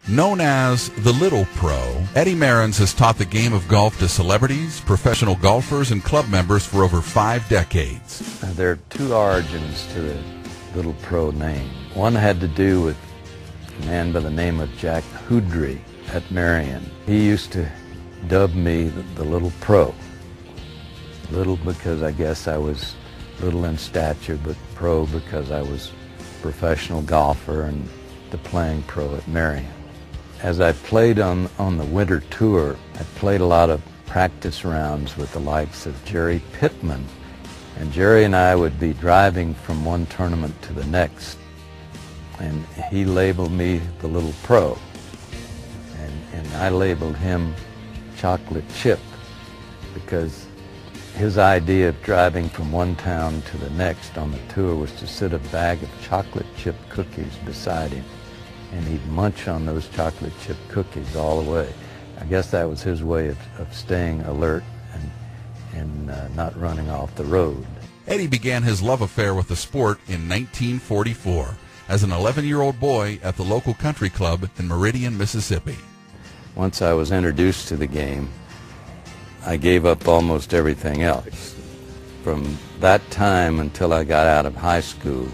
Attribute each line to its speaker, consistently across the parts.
Speaker 1: Known as the Little Pro, Eddie Merrins has taught the game of golf to celebrities, professional golfers, and club members for over 5 decades.
Speaker 2: There are 2 origins to the Little Pro name. One had to do with a man by the name of Jack Houdry at Marion. He used to dub me the Little Pro. Little because I guess I was little in stature, but pro because I was a professional golfer and the playing pro at Marion. As I played on the winter tour, I played a lot of practice rounds with the likes of Jerry Pittman. And Jerry and I would be driving from one tournament to the next. And he labeled me the Little Pro. And I labeled him Chocolate Chip because his idea of driving from one town to the next on the tour was to sit a bag of chocolate chip cookies beside him. And he'd munch on those chocolate chip cookies all the way. I guess that was his way of staying alert and not running off the road.
Speaker 1: Eddie began his love affair with the sport in 1944 as an 11-year-old boy at the local country club in Meridian, Mississippi.
Speaker 2: Once I was introduced to the game, I gave up almost everything else. From that time until I got out of high school,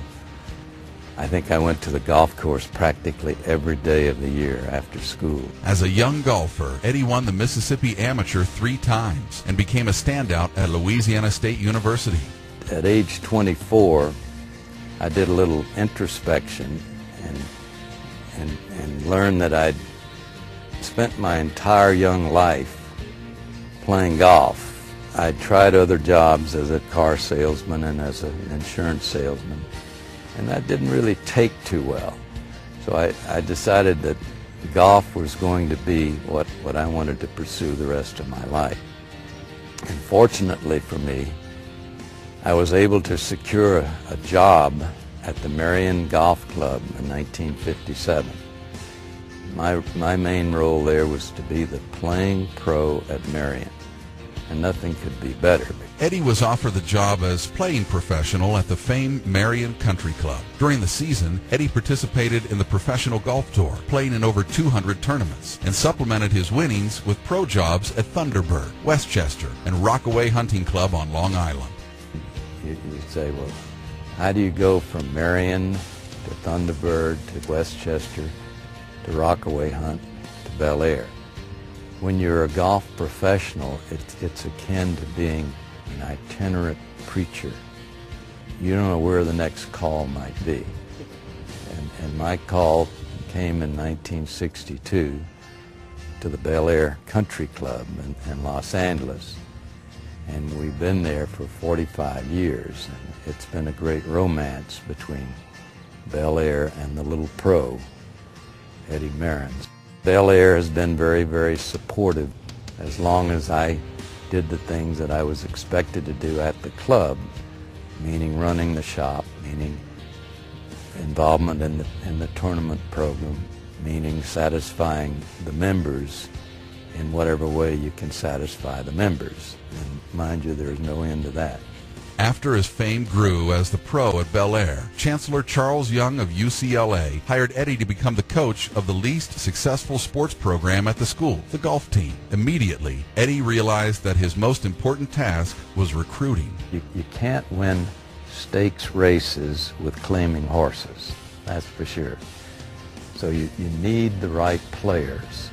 Speaker 2: I think I went to the golf course practically every day of the year after school.
Speaker 1: As a young golfer, Eddie won the Mississippi Amateur 3 times and became a standout at Louisiana State University.
Speaker 2: At age 24, I did a little introspection and learned that I'd spent my entire young life playing golf. I'd tried other jobs as a car salesman and as an insurance salesman, and that didn't really take too well. So I decided that golf was going to be what I wanted to pursue the rest of my life. And fortunately for me, I was able to secure a job at the Marion Golf Club in 1957. My main role there was to be the playing pro at Marion, and nothing could be better.
Speaker 1: Eddie was offered the job as playing professional at the famed Marion Country Club. During the season, Eddie participated in the professional golf tour, playing in over 200 tournaments, and supplemented his winnings with pro jobs at Thunderbird, Westchester, and Rockaway Hunting Club on Long Island.
Speaker 2: You say, well, how do you go from Marion to Thunderbird to Westchester to Rockaway Hunt to Bel Air? When you're a golf professional, it's akin to being an itinerant preacher. You don't know where the next call might be. And my call came in 1962 to the Bel Air Country Club in Los Angeles. And we've been there for 45 years. And it's been a great romance between Bel Air and the Little Pro, Eddie Merrins. Bel Air has been very, very supportive as long as I did the things that I was expected to do at the club, meaning running the shop, meaning involvement in the tournament program, meaning satisfying the members in whatever way you can satisfy the members. And mind you, there's no end to that.
Speaker 1: After his fame grew as the pro at Bel Air, Chancellor Charles Young of UCLA hired Eddie to become the coach of the least successful sports program at the school, the golf team. Immediately, Eddie realized that his most important task was recruiting.
Speaker 2: You can't win stakes races with claiming horses, that's for sure. So you need the right players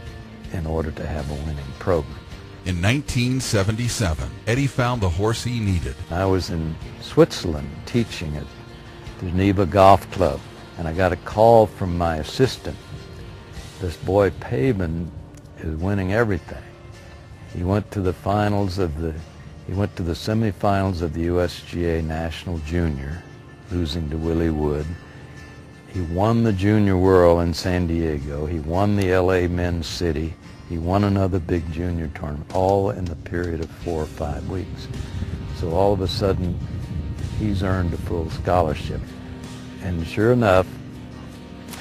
Speaker 2: in order to have a winning program.
Speaker 1: In 1977, Eddie found the horse he needed.
Speaker 2: I was in Switzerland teaching at the Geneva Golf Club, and I got a call from my assistant. This boy Pavin is winning everything. He went to the semifinals of the USGA National Junior, losing to Willie Wood. He won the Junior Whirl in San Diego. He won the LA Men's City. He won another big junior tournament, all in the period of 4 or 5 weeks. So all of a sudden, he's earned a full scholarship. And sure enough,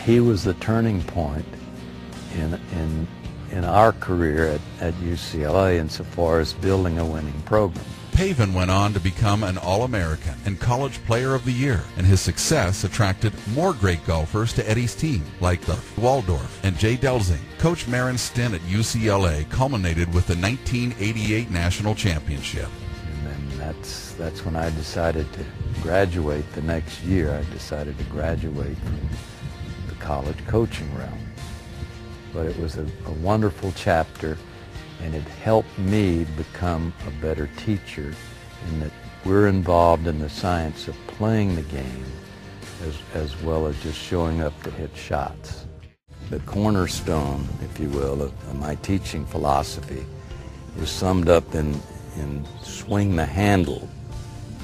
Speaker 2: he was the turning point in our career at UCLA insofar as building a winning program.
Speaker 1: Pavin went on to become an All-American and College Player of the Year, and his success attracted more great golfers to Eddie's team, like Waldorf and Jay Delsing. Coach Merrins' stint at UCLA culminated with the 1988 National Championship.
Speaker 2: And then that's when I decided to graduate the next year. I decided to graduate from the college coaching realm. But it was a wonderful chapter, and it helped me become a better teacher in that we're involved in the science of playing the game as well as just showing up to hit shots. The cornerstone, if you will, of my teaching philosophy is summed up in Swing the Handle,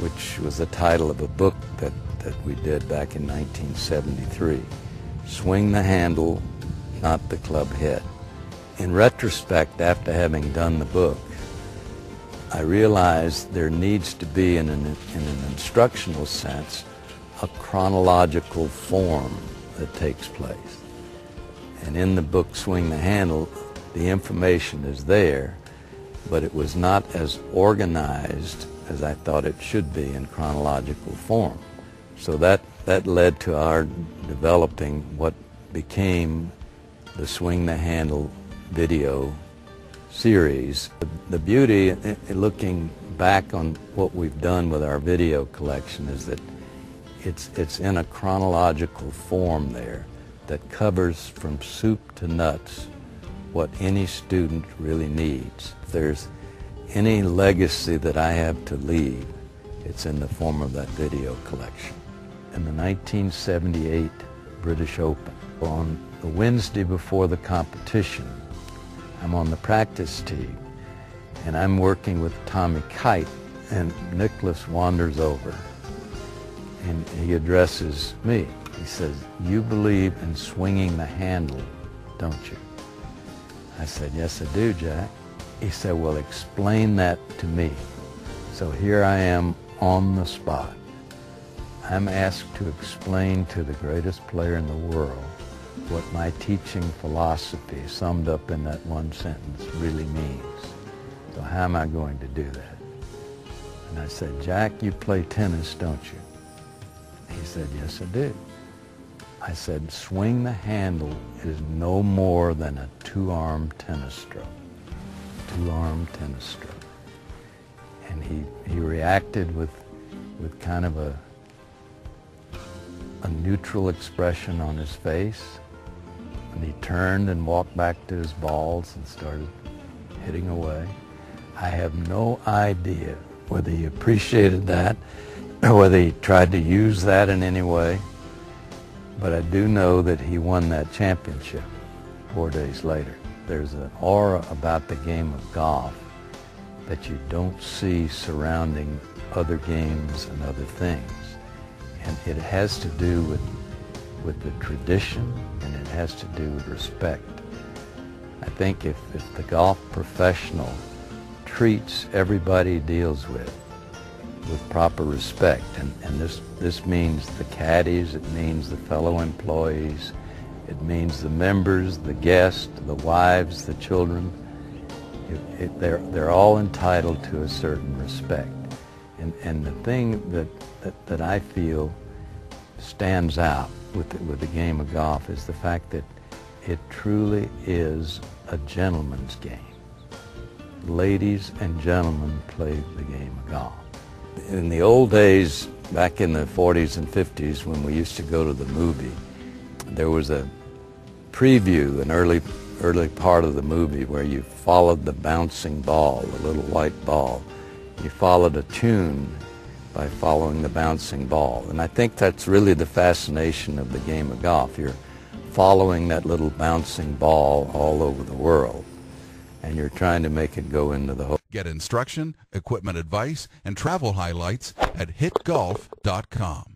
Speaker 2: which was the title of a book that we did back in 1973. Swing the handle, not the club head. In retrospect, after having done the book, I realized there needs to be, in an instructional sense, a chronological form that takes place. And in the book Swing the Handle, the information is there, but it was not as organized as I thought it should be in chronological form. So that led to our developing what became the Swing the Handle video series. The beauty, looking back on what we've done with our video collection, is that it's in a chronological form there that covers from soup to nuts what any student really needs. If there's any legacy that I have to leave, it's in the form of that video collection. In the 1978 British Open, on the Wednesday before the competition, I'm on the practice tee, and I'm working with Tommy Kite, and Nicholas wanders over, and he addresses me. He says, "You believe in swinging the handle, don't you?" I said, "Yes, I do, Jack." He said, "Well, explain that to me." So here I am on the spot. I'm asked to explain to the greatest player in the world what my teaching philosophy, summed up in that one sentence, really means. So how am I going to do that? And I said, "Jack, you play tennis, don't you?" He said, "Yes, I do." I said, "Swing the handle is no more than a two-arm tennis stroke." Two-arm tennis stroke. And he reacted with kind of a neutral expression on his face. And he turned and walked back to his balls and started hitting away. I have no idea whether he appreciated that or whether he tried to use that in any way. But I do know that he won that championship 4 days later. There's an aura about the game of golf that you don't see surrounding other games and other things. And it has to do with the tradition, and it has to do with respect. I think if the golf professional treats everybody he deals with proper respect, and this means the caddies, it means the fellow employees, it means the members, the guests, the wives, the children, they're all entitled to a certain respect. And the thing that I feel stands out with the game of golf is the fact that it truly is a gentleman's game. Ladies and gentlemen play the game of golf. In the old days, back in the 40s and 50s, when we used to go to the movie, there was a preview, an early part of the movie, where you followed the bouncing ball, the little white ball. You followed a tune by following the bouncing ball. And I think that's really the fascination of the game of golf. You're following that little bouncing ball all over the world, and you're trying to make it go into the hole.
Speaker 1: Get instruction, equipment advice, and travel highlights at hitgolf.com.